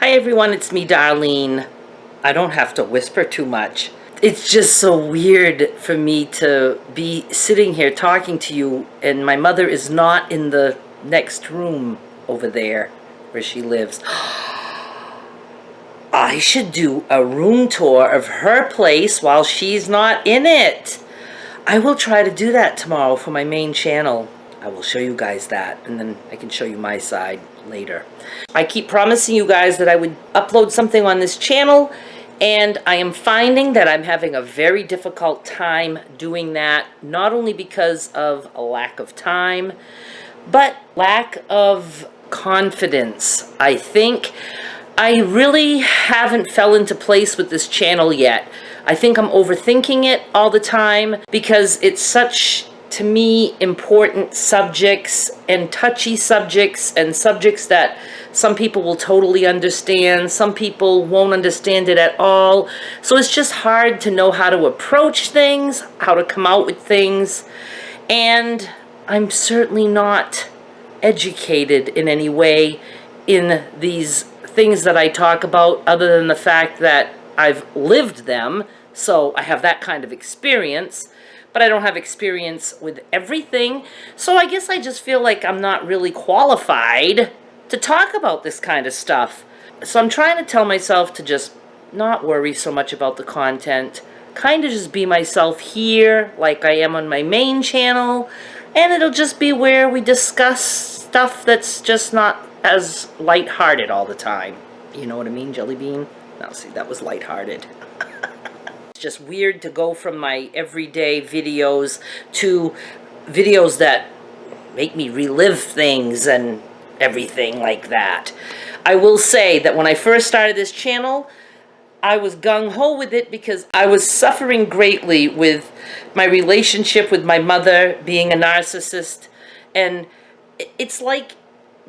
Hi everyone, it's me, Darlene. I don't have to whisper too much. It's just so weird for me to be sitting here talking to you, and my mother is not in the next room over there where she lives. I should do a room tour of her place while she's not in it. I will try to do that tomorrow for my main channel. I will show you guys that, and then I can show you my side later. I keep promising you guys that I would upload something on this channel, and I am finding that I'm having a very difficult time doing that, not only because of a lack of time, but lack of confidence. I think I really haven't fell into place with this channel yet. I think I'm overthinking it all the time because it's such, to me, important subjects and touchy subjects and subjects that some people will totally understand, some people won't understand it at all. So it's just hard to know how to approach things, how to come out with things, and I'm certainly not educated in any way in these things that I talk about, other than the fact that I've lived them, so I have that kind of experience, but I don't have experience with everything. So I guess I just feel like I'm not really qualified to talk about this kind of stuff. So I'm trying to tell myself to just not worry so much about the content, kind of just be myself here like I am on my main channel, and it'll just be where we discuss stuff that's just not as lighthearted all the time. You know what I mean, Jelly Bean? Now see, that was lighthearted. It's just weird to go from my everyday videos to videos that make me relive things and everything like that. I will say that when I first started this channel, I was gung-ho with it because I was suffering greatly with my relationship with my mother being a narcissist. And it's like,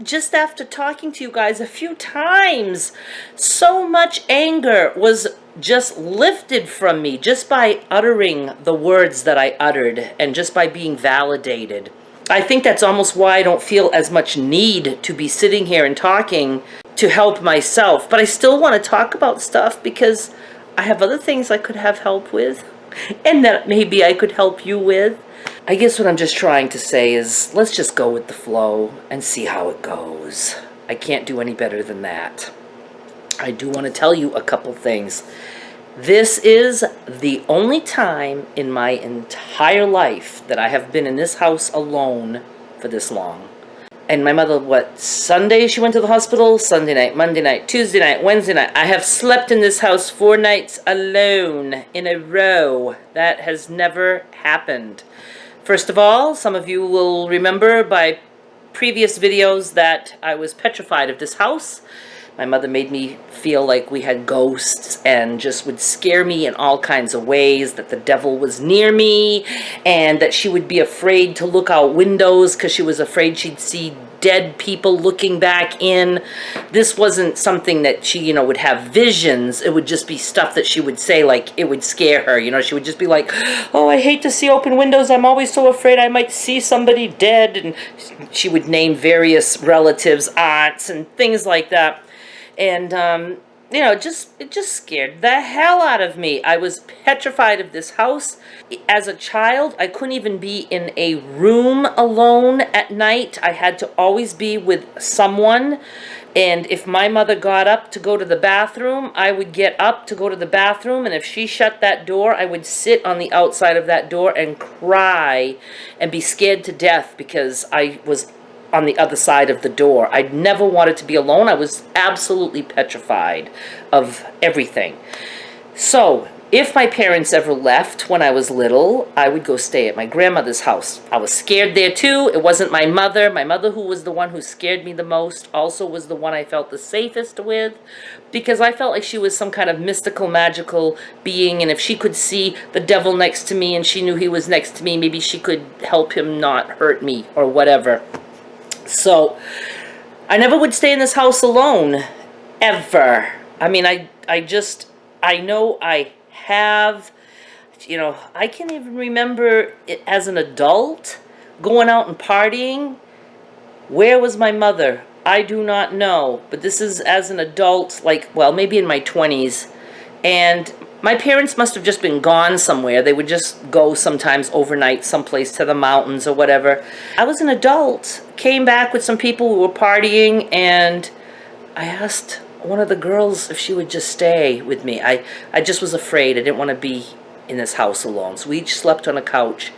just after talking to you guys a few times, so much anger was just lifted from me just by uttering the words that I uttered and just by being validated. I think that's almost why I don't feel as much need to be sitting here and talking to help myself. But I still want to talk about stuff because I have other things I could have help with and that maybe I could help you with. I guess what I'm just trying to say is, let's just go with the flow and see how it goes. I can't do any better than that. I do want to tell you a couple things. This is the only time in my entire life that I have been in this house alone for this long. And my mother, Sunday she went to the hospital, Sunday night, Monday night, Tuesday night, Wednesday night. I have slept in this house 4 nights alone in a row. That has never happened. First of all, some of you will remember by previous videos that I was petrified of this house. My mother made me feel like we had ghosts and just would scare me in all kinds of ways, that the devil was near me, and that she would be afraid to look out windows because she was afraid she'd see dead people looking back in. This wasn't something that she, would have visions. It would just be stuff that she would say, like, it would scare her. She would just be like, oh, I hate to see open windows. I'm always so afraid I might see somebody dead. And she would name various relatives, aunts, and things like that. And, it just scared the hell out of me. I was petrified of this house. As a child, I couldn't even be in a room alone at night. I had to always be with someone. And if my mother got up to go to the bathroom, I would get up to go to the bathroom. And if she shut that door, I would sit on the outside of that door and cry and be scared to death because I was on the other side of the door. I never wanted to be alone. I was absolutely petrified of everything. So, if my parents ever left when I was little, I would go stay at my grandmother's house. I was scared there too. It wasn't my mother. My mother, who was the one who scared me the most, also was the one I felt the safest with, because I felt like she was some kind of mystical, magical being, and if she could see the devil next to me and she knew he was next to me, maybe she could help him not hurt me or whatever. So, I never would stay in this house alone, ever. I mean, I know I have, I can't even remember it as an adult going out and partying. Where was my mother? I do not know, but this is as an adult, like, well, maybe in my 20s. And my parents must have just been gone somewhere. They would just go sometimes overnight someplace to the mountains or whatever. I was an adult, came back with some people who were partying, and I asked one of the girls if she would just stay with me. I just was afraid. I didn't want to be in this house alone. So we each slept on a couch.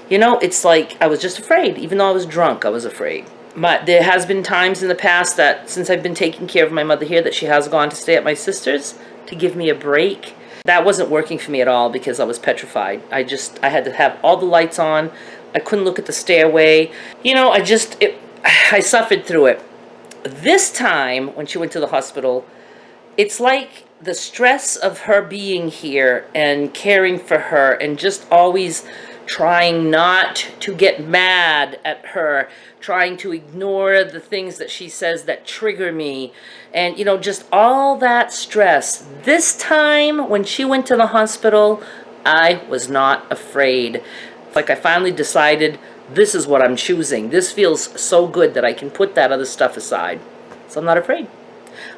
You know, it's like I was just afraid. Even though I was drunk, I was afraid. But there has been times in the past that since I've been taking care of my mother here that she has gone to stay at my sister's to give me a break. That wasn't working for me at all because I was petrified. I had to have all the lights on. I couldn't look at the stairway. You know, I suffered through it. This time, when she went to the hospital, it's like the stress of her being here and caring for her and just always trying not to get mad at her, trying to ignore the things that she says that trigger me, and, you know, just all that stress. This time, when she went to the hospital, I was not afraid. It's like I finally decided, this is what I'm choosing. This feels so good that I can put that other stuff aside. So I'm not afraid.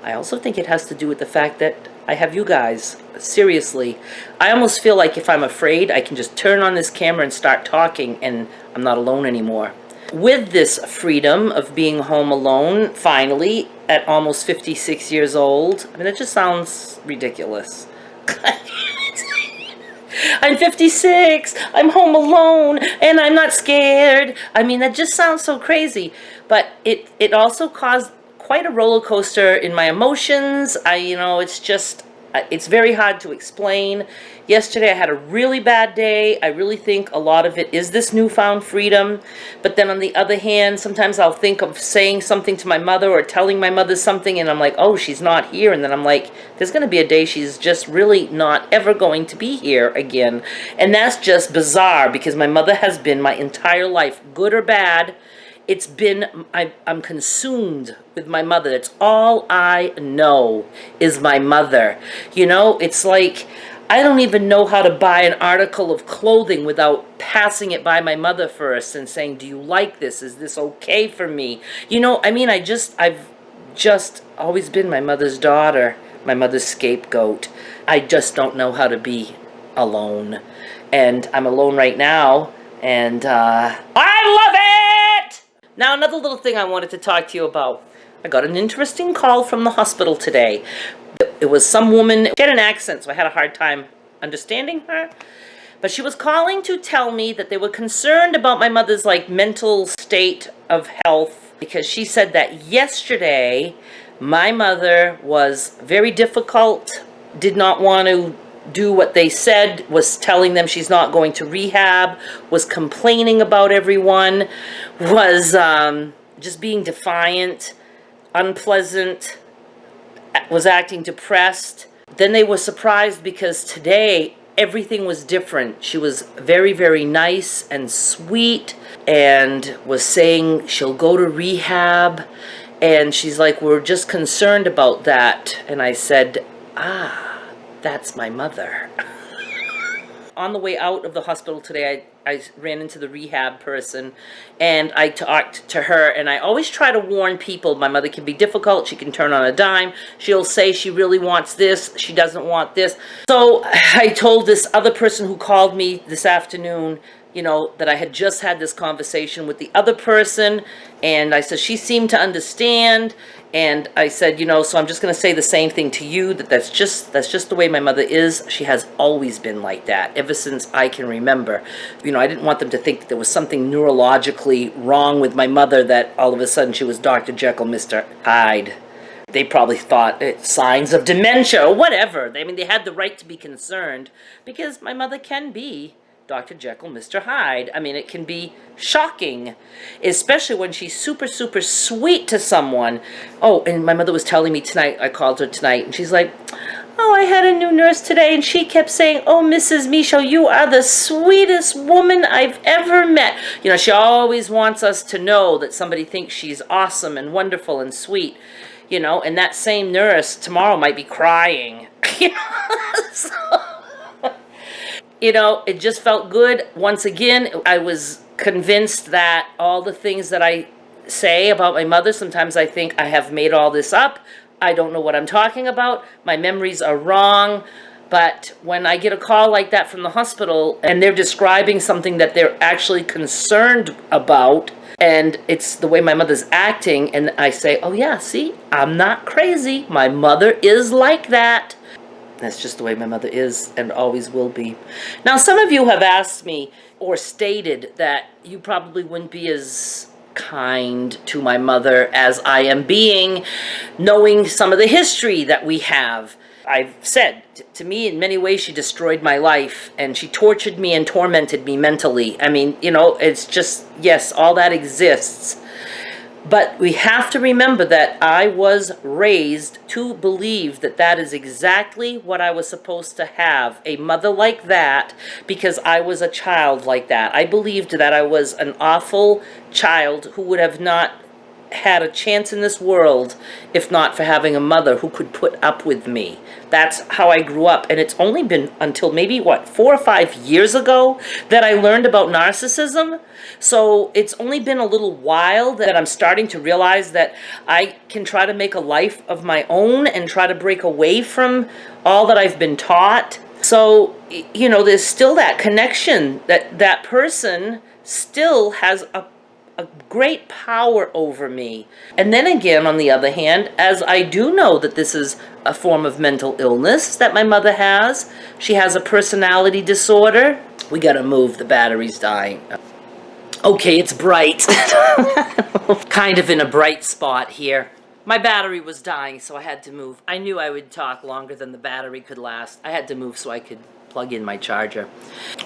I also think it has to do with the fact that I have you guys. Seriously. I almost feel like if I'm afraid, I can just turn on this camera and start talking, and I'm not alone anymore. With this freedom of being home alone, finally, at almost 56 years old, I mean, it just sounds ridiculous. I'm 56, I'm home alone, and I'm not scared. I mean, that just sounds so crazy. But it also caused quite a roller coaster in my emotions. You know, it's very hard to explain. Yesterday I had a really bad day. I really think a lot of it is this newfound freedom. But then on the other hand, sometimes I'll think of saying something to my mother or telling my mother something, and I'm like, oh, she's not here. And then I'm like, there's going to be a day she's just really not ever going to be here again. And that's just bizarre because my mother has been my entire life, good or bad. It's been, I'm consumed with my mother. It's all I know is my mother. You know, it's like I don't even know how to buy an article of clothing without passing it by my mother first and saying, do you like this? Is this okay for me? You know, I mean, I've just always been my mother's daughter, my mother's scapegoat. I just don't know how to be alone. And I'm alone right now, and I love it! Now, another little thing I wanted to talk to you about. I got an interesting call from the hospital today. It was some woman. She had an accent, so I had a hard time understanding her. But she was calling to tell me that they were concerned about my mother's, like, mental state of health, because she said that yesterday my mother was very difficult, did not want to do what they said, was telling them she's not going to rehab, was complaining about everyone, was just being defiant, unpleasant, was acting depressed. Then they were surprised because today everything was different. She was very, very nice and sweet and was saying she'll go to rehab. And she's like, we're just concerned about that. And I said, that's my mother. On the way out of the hospital today, I ran into the rehab person, and I talked to her, and I always try to warn people, my mother can be difficult, she can turn on a dime, she'll say she really wants this, she doesn't want this. So I told this other person who called me this afternoon, you know, that I had just had this conversation with the other person, and I said she seemed to understand, and I said, you know, so I'm just going to say the same thing to you, that's just the way my mother is. She has always been like that, ever since I can remember. You know, I didn't want them to think that there was something neurologically wrong with my mother, that all of a sudden she was Dr. Jekyll, Mr. Hyde. They probably thought signs of dementia or whatever. I mean, they had the right to be concerned, because my mother can be Dr. Jekyll, Mr. Hyde. I mean, it can be shocking, especially when she's super, super sweet to someone. Oh, and my mother was telling me tonight, I called her tonight, and she's like, oh, I had a new nurse today, and she kept saying, oh, Mrs. Michaud, you are the sweetest woman I've ever met. You know, she always wants us to know that somebody thinks she's awesome and wonderful and sweet. You know, and that same nurse tomorrow might be crying. You know, so, you know, it just felt good. Once again, I was convinced that all the things that I say about my mother. Sometimes I think I have made all this up. I don't know what I'm talking about. My memories are wrong. But when I get a call like that from the hospital and they're describing something that they're actually concerned about, and it's the way my mother's acting, and I say, oh yeah, see, I'm not crazy. My mother is like that. That's just the way my mother is and always will be. Now, some of you have asked me or stated that you probably wouldn't be as kind to my mother as I am being, knowing some of the history that we have. I've said, to me, in many ways, she destroyed my life, and she tortured me and tormented me mentally. I mean, you know, it's just, yes, all that exists. But we have to remember that I was raised to believe that that is exactly what I was supposed to have, a mother like that, because I was a child like that. I believed that I was an awful child who would have not had a chance in this world if not for having a mother who could put up with me. That's how I grew up, and it's only been until maybe, 4 or 5 years ago that I learned about narcissism. So it's only been a little while that I'm starting to realize that I can try to make a life of my own and try to break away from all that I've been taught. So, you know, there's still that connection, that person still has a great power over me. And then again, on the other hand, as I do know that this is a form of mental illness that my mother has, she has a personality disorder. We gotta move, the battery's dying. Okay, it's bright. Kind of in a bright spot here. My battery was dying, so I had to move. I knew I would talk longer than the battery could last. I had to move so I could plug in my charger.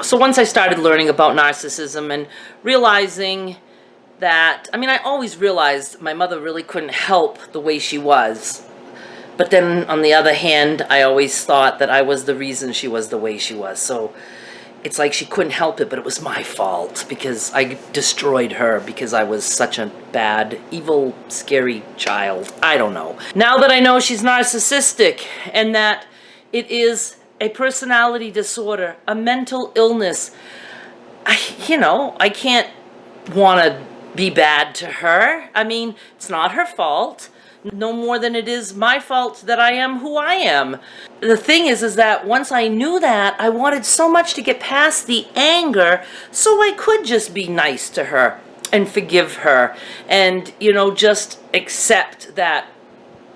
So once I started learning about narcissism and realizing that, I mean, I always realized my mother really couldn't help the way she was. But then, on the other hand, I always thought that I was the reason she was the way she was. So it's like she couldn't help it, but it was my fault because I destroyed her because I was such a bad, evil, scary child. I don't know. Now that I know she's narcissistic and that it is a personality disorder, a mental illness, I can't want to be bad to her. I mean, it's not her fault, no more than it is my fault that I am who I am. The thing is that once I knew that, I wanted so much to get past the anger so I could just be nice to her and forgive her and, just accept that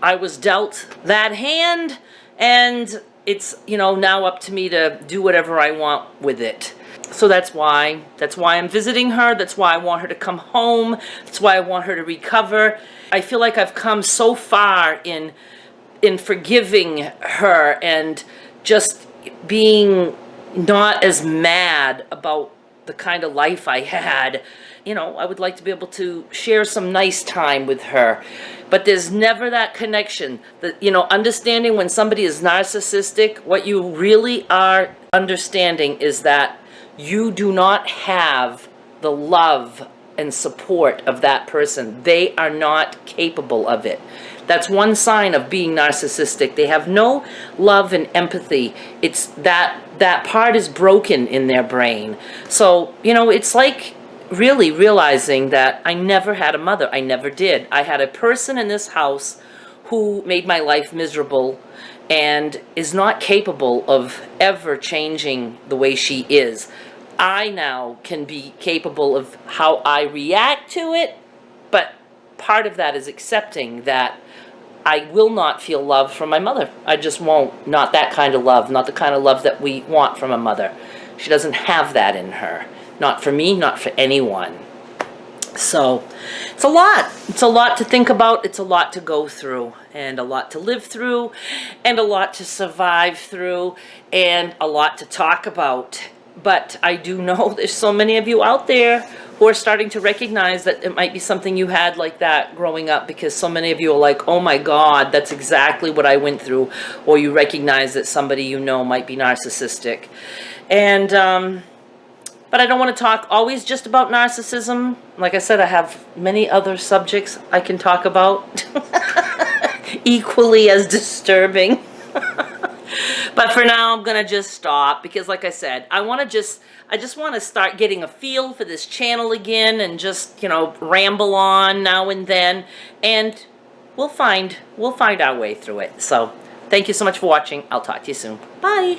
I was dealt that hand and it's, now up to me to do whatever I want with it. So that's why I'm visiting her. That's why I want her to come home. That's why I want her to recover. I feel like I've come so far in forgiving her and just being not as mad about the kind of life I had. I would like to be able to share some nice time with her. But there's never that connection. Understanding when somebody is narcissistic, what you really are understanding is that you do not have the love and support of that person. They are not capable of it. That's one sign of being narcissistic. They have no love and empathy. It's that part is broken in their brain. So, it's like really realizing that I never had a mother. I never did. I had a person in this house who made my life miserable and is not capable of ever changing the way she is. I now can be capable of how I react to it, but part of that is accepting that I will not feel love from my mother. I just won't. Not that kind of love, not the kind of love that we want from a mother. She doesn't have that in her. Not for me, not for anyone. So it's a lot. It's a lot to think about. It's a lot to go through and a lot to live through and a lot to survive through and a lot to talk about. But I do know there's so many of you out there who are starting to recognize that it might be something you had like that growing up, because so many of you are like, oh my God, that's exactly what I went through. Or you recognize that somebody you know might be narcissistic. And, but I don't want to talk always just about narcissism. Like I said, I have many other subjects I can talk about, equally as disturbing. But for now, I'm gonna just stop because, like I said, I just want to start getting a feel for this channel again, and just, you know, ramble on now and then, and we'll find our way through it. So, thank you so much for watching. I'll talk to you soon. Bye.